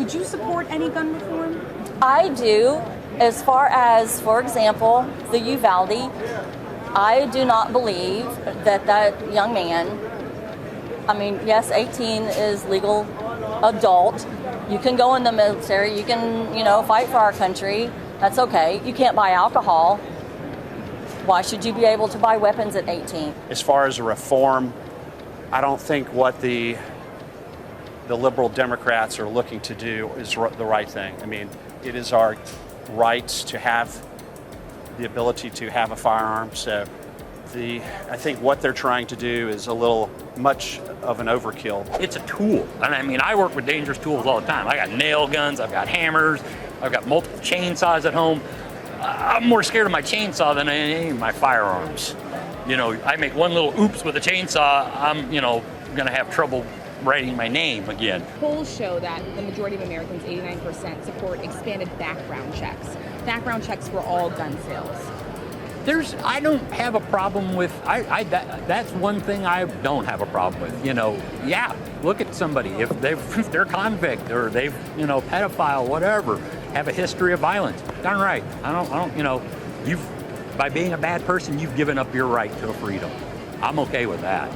Would you support any gun reform? I do. As far as, for example, the Uvalde, I do not believe that young man, I mean, yes, 18 is legal adult. You can go in the military, you can, fight for our country. That's okay. You can't buy alcohol. Why should you be able to buy weapons at 18? As far as a reform, I don't think what the liberal Democrats are looking to do is the right thing. I mean, it is our rights to have the ability to have a firearm. So I think what they're trying to do is a little much of an overkill. It's a tool. And I mean, I work with dangerous tools all the time. I got nail guns, I've got hammers, I've got multiple chainsaws at home. I'm more scared of my chainsaw than any of my firearms. I make one little oops with a chainsaw, I'm, gonna have trouble writing my name again. Polls show that the majority of Americans, 89%, support expanded background checks. Background checks for all gun sales. I don't have a problem with, that's one thing I don't have a problem with. Yeah, look at somebody, if they're convict or they've, pedophile, whatever, have a history of violence. Darn right. I don't, by being a bad person, you've given up your right to a freedom. I'm okay with that.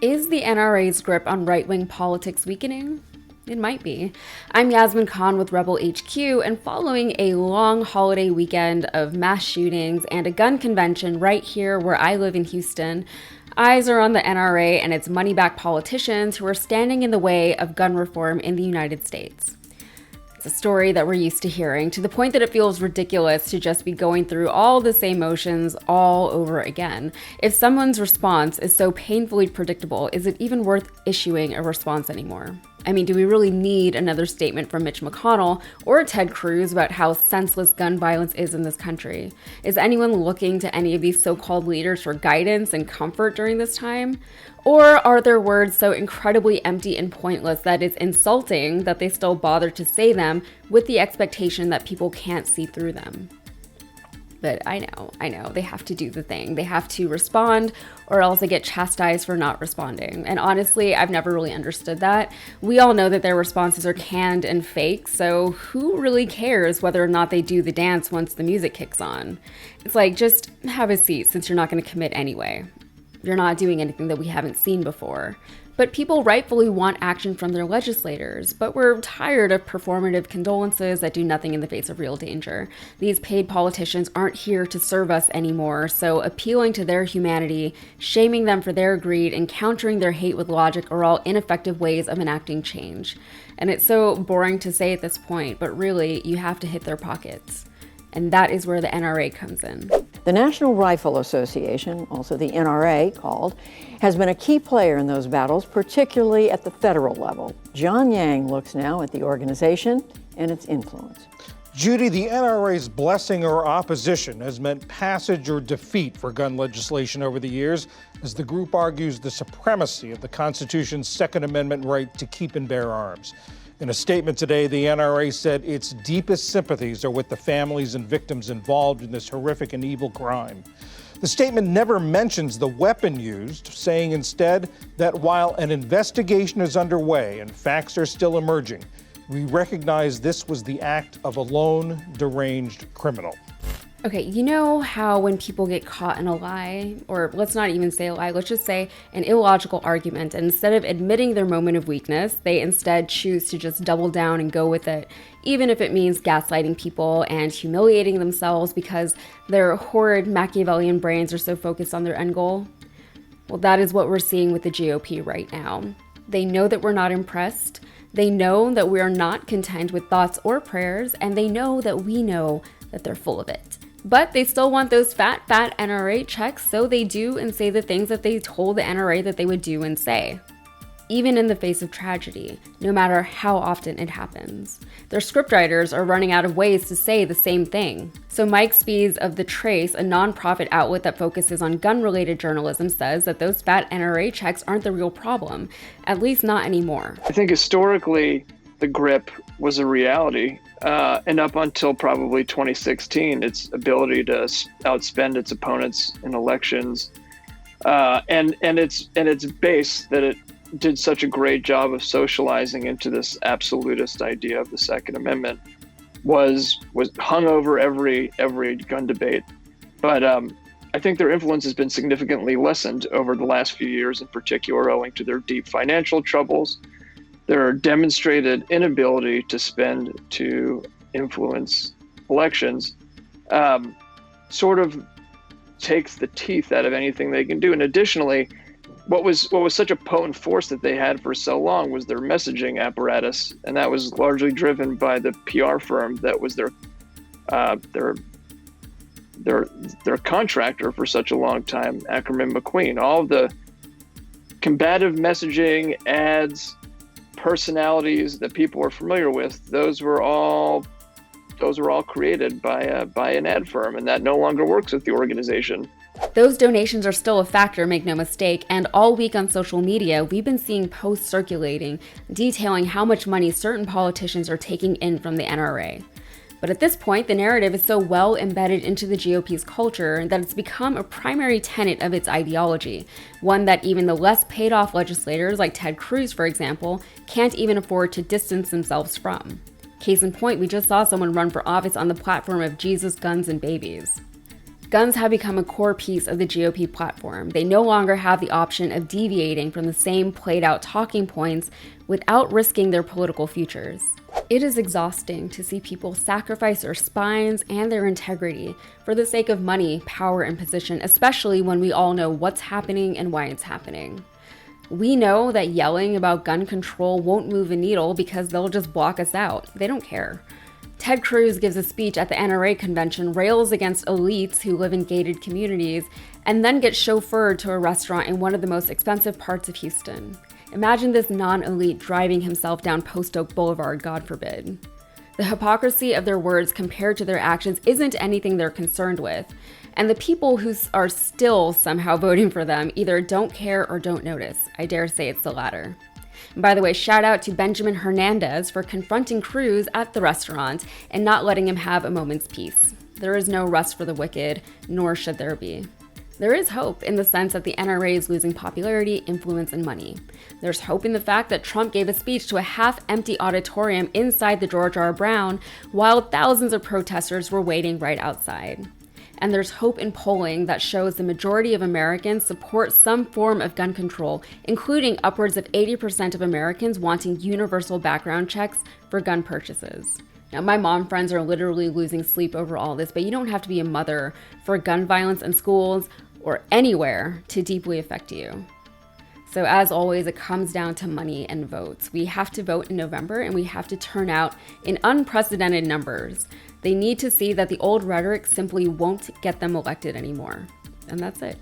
Is the NRA's grip on right-wing politics weakening? It might be. I'm Yasmin Khan with Rebel HQ, and following a long holiday weekend of mass shootings and a gun convention right here where I live in Houston, eyes are on the NRA and its money-back politicians who are standing in the way of gun reform in the United States. It's a story that we're used to hearing, to the point that it feels ridiculous to just be going through all the same motions all over again. If someone's response is so painfully predictable, is it even worth issuing a response anymore? I mean, do we really need another statement from Mitch McConnell or Ted Cruz about how senseless gun violence is in this country? Is anyone looking to any of these so-called leaders for guidance and comfort during this time? Or are their words so incredibly empty and pointless that it's insulting that they still bother to say them with the expectation that people can't see through them? But I know, they have to do the thing. They have to respond or else they get chastised for not responding. And honestly, I've never really understood that. We all know that their responses are canned and fake, so who really cares whether or not they do the dance once the music kicks on? It's like, just have a seat since you're not going to commit anyway. You're not doing anything that we haven't seen before. But people rightfully want action from their legislators, but we're tired of performative condolences that do nothing in the face of real danger. These paid politicians aren't here to serve us anymore, so appealing to their humanity, shaming them for their greed, and countering their hate with logic are all ineffective ways of enacting change. And it's so boring to say at this point, but really, you have to hit their pockets. And that is where the NRA comes in. The National Rifle Association, also the NRA called, has been a key player in those battles, particularly at the federal level. John Yang looks now at the organization and its influence. Judy, the NRA's blessing or opposition has meant passage or defeat for gun legislation over the years, as the group argues the supremacy of the Constitution's Second Amendment right to keep and bear arms. In a statement today, the NRA said its deepest sympathies are with the families and victims involved in this horrific and evil crime. The statement never mentions the weapon used, saying instead that while an investigation is underway and facts are still emerging, we recognize this was the act of a lone, deranged criminal. Okay, you know how when people get caught in a lie, or let's not even say a lie, let's just say an illogical argument, and instead of admitting their moment of weakness, they instead choose to just double down and go with it, even if it means gaslighting people and humiliating themselves because their horrid Machiavellian brains are so focused on their end goal? Well, that is what we're seeing with the GOP right now. They know that we're not impressed, they know that we are not content with thoughts or prayers, and they know that we know that they're full of it. But they still want those fat NRA checks, so they do and say the things that they told the NRA that they would do and say. Even in the face of tragedy, no matter how often it happens. Their scriptwriters are running out of ways to say the same thing. So Mike Spees of The Trace, a nonprofit outlet that focuses on gun-related journalism, says that those fat NRA checks aren't the real problem, at least not anymore. I think historically, the grip was a reality. And up until probably 2016, its ability to outspend its opponents in elections, and its base that it did such a great job of socializing into this absolutist idea of the Second Amendment was hung over every gun debate. But I think their influence has been significantly lessened over the last few years, in particular owing to their deep financial troubles, their demonstrated inability to spend to influence elections, sort of takes the teeth out of anything they can do. And additionally, what was such a potent force that they had for so long was their messaging apparatus, and that was largely driven by the PR firm that was their contractor for such a long time, Ackerman McQueen. All of the combative messaging, ads, personalities that people are familiar with, those were all created by an ad firm, and that no longer works with the organization. Those donations are still a factor, make no mistake, and all week on social media, we've been seeing posts circulating detailing how much money certain politicians are taking in from the NRA. But at this point, the narrative is so well embedded into the GOP's culture that it's become a primary tenet of its ideology, one that even the less paid-off legislators like Ted Cruz, for example, can't even afford to distance themselves from. Case in point, we just saw someone run for office on the platform of Jesus, guns, and babies. Guns have become a core piece of the GOP platform. They no longer have the option of deviating from the same played-out talking points without risking their political futures. It is exhausting to see people sacrifice their spines and their integrity for the sake of money, power, and position, especially when we all know what's happening and why it's happening. We know that yelling about gun control won't move a needle because they'll just block us out. They don't care. Ted Cruz gives a speech at the NRA convention, rails against elites who live in gated communities, and then gets chauffeured to a restaurant in one of the most expensive parts of Houston. Imagine this non-elite driving himself down Post Oak Boulevard, God forbid. The hypocrisy of their words compared to their actions isn't anything they're concerned with, and the people who are still somehow voting for them either don't care or don't notice. I dare say it's the latter. And by the way, shout out to Benjamin Hernandez for confronting Cruz at the restaurant and not letting him have a moment's peace. There is no rest for the wicked, nor should there be. There is hope in the sense that the NRA is losing popularity, influence, and money. There's hope in the fact that Trump gave a speech to a half-empty auditorium inside the George R. Brown while thousands of protesters were waiting right outside. And there's hope in polling that shows the majority of Americans support some form of gun control, including upwards of 80% of Americans wanting universal background checks for gun purchases. Now, my mom friends are literally losing sleep over all this, but you don't have to be a mother for gun violence in schools or anywhere to deeply affect you. So as always, it comes down to money and votes. We have to vote in November, and we have to turn out in unprecedented numbers. They need to see that the old rhetoric simply won't get them elected anymore. And that's it.